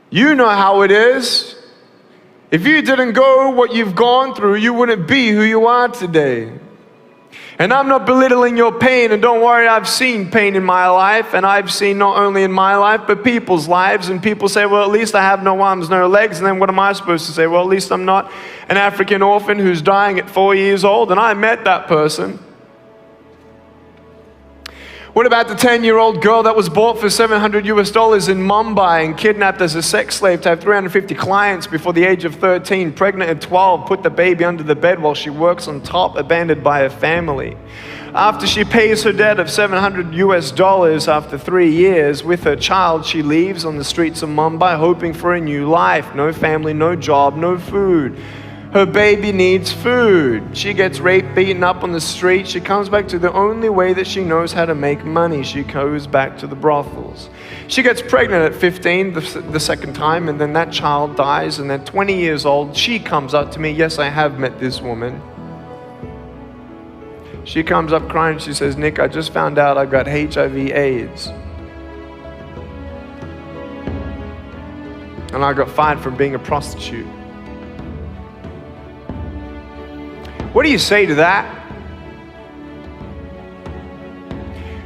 You know how it is. If you didn't go what you've gone through, you wouldn't be who you are today. And I'm not belittling your pain, and don't worry, I've seen pain in my life, and I've seen not only in my life, but people's lives, and people say, well, at least I have no arms, no legs, and then what am I supposed to say? Well, at least I'm not an African orphan who's dying at 4 years old, and I met that person. What about the 10-year-old girl that was bought for $700 in Mumbai and kidnapped as a sex slave to have 350 clients before the age of 13, pregnant at 12, put the baby under the bed while she works on top, abandoned by her family? After she pays her debt of $700 after 3 years with her child, she leaves on the streets of Mumbai hoping for a new life. No family, no job, no food. Her baby needs food. She gets raped, beaten up on the street. She comes back to the only way that she knows how to make money. She goes back to the brothels. She gets pregnant at 15 the second time, and then that child dies, and then 20 years old, she comes up to me. Yes, I have met this woman. She comes up crying. She says, Nick, I just found out I got HIV/AIDS. And I got fired for being a prostitute. What do you say to that?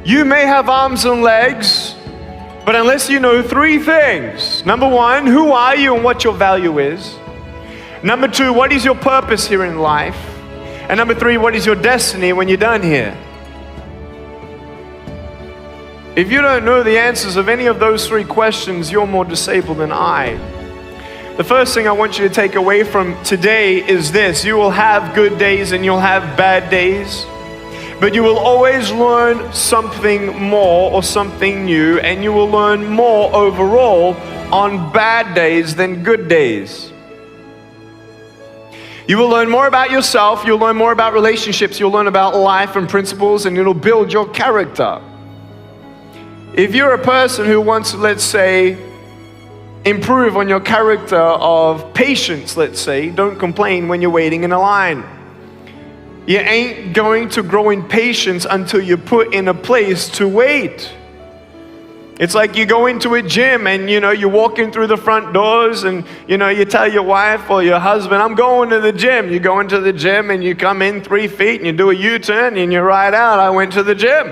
You may have arms and legs, but unless you know 3 things. Number 1, who are you and what your value is? Number 2, what is your purpose here in life? And number 3, what is your destiny when you're done here? If you don't know the answers of any of those 3 questions, you're more disabled than I. The first thing I want you to take away from today is this: you will have good days and you'll have bad days, but you will always learn something more or something new, and you will learn more overall on bad days than good days. You will learn more about yourself, you'll learn more about relationships, you'll learn about life and principles, and it'll build your character. If you're a person who wants to, let's say, improve on your character of patience, let's say, don't complain when you're waiting in a line. You ain't going to grow in patience until you're put in a place to wait. It's like you go into a gym and you're walking through the front doors and you tell your wife or your husband, I'm going to the gym. You go into the gym and you come in 3 feet and you do a U-turn and you ride out, I went to the gym.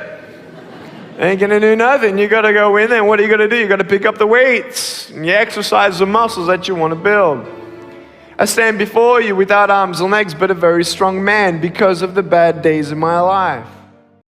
Ain't gonna do nothing. You gotta go in there, and what are you gonna do? You gotta pick up the weights, and you exercise the muscles that you wanna build. I stand before you without arms and legs, but a very strong man because of the bad days in my life.